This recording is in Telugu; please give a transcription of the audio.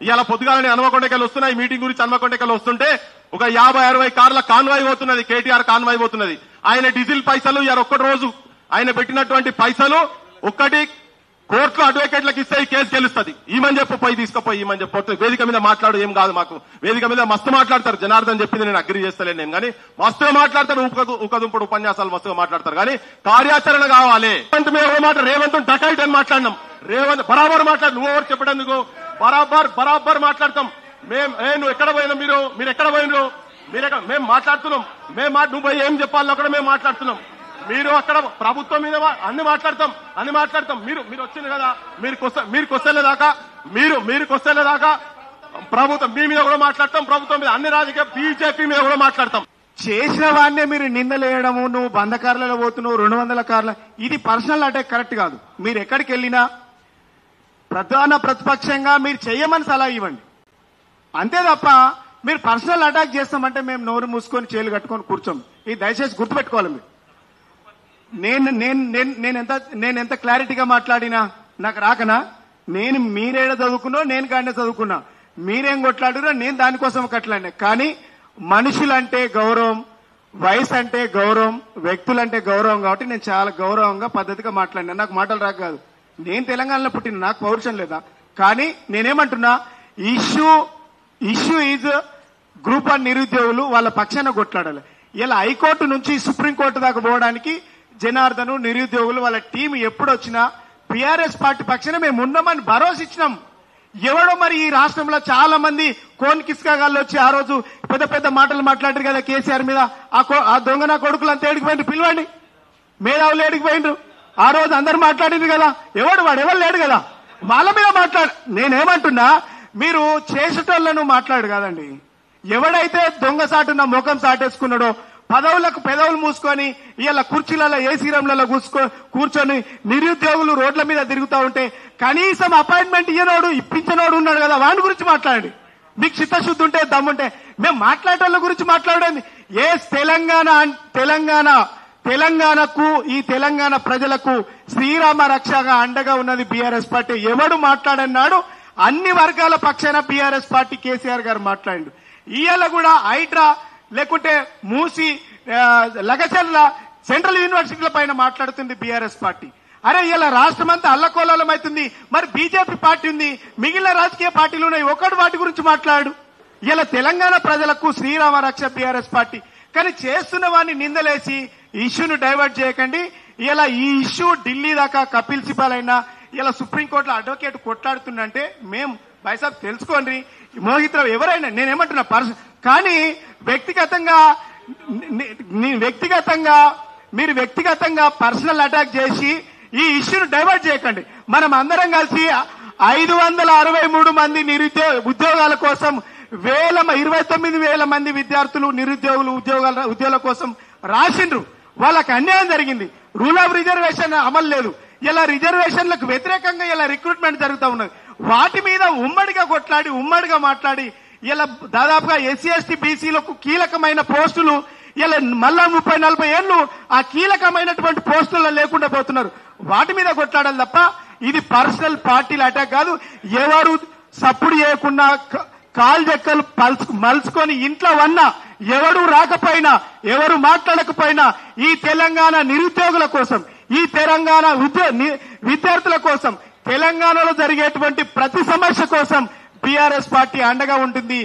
ఇవాళ పొద్దుగాలని హనుమకొండకెళ్ళి వస్తున్నాయి మీటింగ్ గురించి హనుమకొండకెళ్ళి వస్తుంటే ఒక 50-60 కార్ల కాన్వాయ్ పోతున్నది, కేటీఆర్ కాన్వాయ్ పోతున్నది. ఆయన డీజిల్ పైసలు ఇవాళ ఒక్కటి రోజు ఆయన పెట్టినటువంటి పైసలు ఒక్కటి కోర్టులో అడ్వకేట్లకు ఇస్తే ఈ కేసు గెలుస్తుంది. ఈమని చెప్పు పోయి తీసుకుపోయి ఈమని చెప్పి వేదిక మీద మాట్లాడు ఏం కాదు, మాకు వేదిక మీద మస్తు మాట్లాడతారు. జనార్దన్ చెప్పింది నేను అగ్రి చేస్తలేను నేను, కానీ మస్తుగా మాట్లాడతారు, ఉకదుంపుడు ఉపన్యాసాలు మస్తుగా మాట్లాడతారు. కానీ కార్యాచరణ కావాలి. రేవంత్ డకైట్ అని మాట్లాడినాం, రేవంత్ బరాబర్ మాట్లాడు, నువ్వు ఎవరు చెప్పడానికి బరాబర్ మాట్లాడతాం. నువ్వు ఎక్కడ పోయినా మీరు ఎక్కడ పోయినరు, మేము మాట్లాడుతున్నాం, నువ్వు పోయి ఏం చెప్పాలో అక్కడ మేము మాట్లాడుతున్నాం. మీరు అక్కడ ప్రభుత్వం మీద అన్ని మాట్లాడతాం. మీరు వచ్చింది కదా, మీరు కొస్తలేదాకా ప్రభుత్వం మీ మీద కూడా మాట్లాడతాం, ప్రభుత్వం మీద అన్ని రాజకీయ బీజేపీ మీద కూడా మాట్లాడతాం. చేసిన వాడినే మీరు నిందలేయడము, నువ్వు 100 కార్లలో పోతున్నావు, 200 కార్ల, ఇది పర్సనల్ అటాక్ కరెక్ట్ కాదు. మీరు ఎక్కడికి వెళ్ళినా ప్రధాన ప్రతిపక్షంగా మీరు చెయ్యమని సలహా ఇవ్వండి, అంతే తప్ప మీరు పర్సనల్ అటాక్ చేస్తామంటే మేము నోరు మూసుకొని చేలు కట్టుకొని కూర్చోం. ఇది దయచేసి గుర్తుపెట్టుకోవాలి. మీరు నేను ఎంత క్లారిటీగా మాట్లాడినా నాకు రాకనా? నేను మీరేడ చదువుకున్నా, నేను కాడనే చదువుకున్నా, మీరేం కొట్లాడినా నేను దానికోసం కట్లాడినా. కానీ మనుషులంటే గౌరవం, వయసు అంటే గౌరవం, వ్యక్తులంటే గౌరవం కాబట్టి నేను చాలా గౌరవంగా పద్ధతిగా మాట్లాడినా. నాకు మాటలు రాక కాదు, నేను తెలంగాణలో పుట్టిన, నాకు పౌరుషం లేదా. కానీ నేనేమంటున్నా, ఇష్యూ ఈజ్ గ్రూప్ ఆఫ్ నిరుద్యోగులు వాళ్ళ పక్షాన కొట్లాడాలి. ఇలా హైకోర్టు నుంచి సుప్రీంకోర్టు దాకా పోవడానికి జనార్దను నిరుద్యోగులు వాళ్ళ టీం ఎప్పుడు వచ్చినా బీఆర్ఎస్ పార్టీ పక్షాన మేము ఉన్నామని భరోసా ఇచ్చినాం. ఎవడో మరి ఈ రాష్ట్రంలో చాలా మంది కోన్ కిస్కాగాళ్ళు వచ్చి ఆ రోజు పెద్ద పెద్ద మాటలు మాట్లాడారు కదా కేసీఆర్ మీద. ఆ దొంగ కొడుకులు అంతా ఏడికిపోయిండ్రు, పిలవండి. మేధావులు ఏడికిపోయిండ్రు, ఆ రోజు అందరు మాట్లాడింది కదా. ఎవరు లేడు కదా, వాళ్ళ మీద నేనేమంటున్నా, మీరు చేసేటోళ్లను మాట్లాడు కాదండి. ఎవడైతే దొంగ సాటున్న ముఖం సాటేసుకున్నాడో, పెదవులు మూసుకొని ఇలా కుర్చీలలో ఏసీరంలలో కూర్చొని నిరుద్యోగులు రోడ్ల మీద తిరుగుతూ ఉంటే కనీసం అపాయింట్మెంట్ ఇప్పించనోడు ఉన్నాడు కదా, వాడి గురించి మాట్లాడండి. మీకు చిత్తశుద్ధి ఉంటే, దమ్ముంటే. మేము మాట్లాడేటోళ్ళ గురించి మాట్లాడండి. తెలంగాణకు ఈ తెలంగాణ ప్రజలకు శ్రీరామ రక్షగా అండగా ఉన్నది బీఆర్ఎస్ పార్టీ. ఎవడు మాట్లాడన్నాడు, అన్ని వర్గాల పక్షాన బీఆర్ఎస్ పార్టీ కేసీఆర్ గారు మాట్లాడిండు. ఇవాళ కూడా హైడ్రా లేకుంటే మూసి లగచర్ల సెంట్రల్ యూనివర్సిటీల పైన మాట్లాడుతుంది బీఆర్ఎస్ పార్టీ. అరే ఇలా రాష్ట్రం అంతా అల్లకోలాలం అవుతుంది, మరి బీజేపీ పార్టీ ఉంది, మిగిలిన రాజకీయ పార్టీలు ఉన్నాయి, ఒకటి వాటి గురించి మాట్లాడు. ఇలా తెలంగాణ ప్రజలకు శ్రీరామ రక్ష బీఆర్ఎస్ పార్టీ. కానీ చేస్తున్న వాడిని నిందలేసి ఇష్యూను డైవర్ట్ చేయకండి. ఇలా ఈ ఇష్యూ ఢిల్లీ దాకా కపిల్ సిబాల్ అయినా ఇలా సుప్రీంకోర్టులో అడ్వకేట్ కొట్లాడుతుందంటే మేము బైసాబ్ తెలుసుకోండి. మోహిత్ రావు ఎవరైనా, నేనేమంటున్నా కానీ మీరు వ్యక్తిగతంగా పర్సనల్ అటాక్ చేసి ఈ ఇష్యూను డైవర్ట్ చేయకండి. మనం అందరం కలిసి 563 మంది ఉద్యోగాల కోసం 29,000 మంది విద్యార్థులు నిరుద్యోగులు ఉద్యోగాల కోసం రాసిండ్రు. వాళ్ళకి అన్యాయం జరిగింది. రూల్ ఆఫ్ రిజర్వేషన్ అమలు లేదు. ఇలా రిజర్వేషన్లకు వ్యతిరేకంగా ఇలా రిక్రూట్మెంట్ జరుగుతూ ఉన్నది. వాటి మీద ఉమ్మడిగా మాట్లాడి ఇలా దాదాపుగా ఎస్సీ ఎస్టీ బీసీలకు కీలకమైన పోస్టులు ఇలా మళ్ళా 30-40 ఏళ్లు ఆ కీలకమైనటువంటి పోస్టుల్లో లేకుండా పోతున్నారు. వాటి మీద కొట్లాడాలి తప్ప ఇది పర్సనల్ పార్టీల అటాక్ కాదు. ఎవరు సప్పుడు చేయకుండా కాలు చెక్కలు మలుచుకొని ఇంట్లో ఉన్నా, ఎవరు రాకపోయినా, ఎవరు మాట్లాడకపోయినా ఈ తెలంగాణ నిరుద్యోగుల కోసం, ఈ తెలంగాణ విద్యార్థుల కోసం, తెలంగాణలో జరిగేటువంటి ప్రతి సమస్య కోసం బీఆర్ఎస్ పార్టీ అండగా ఉంటుంది.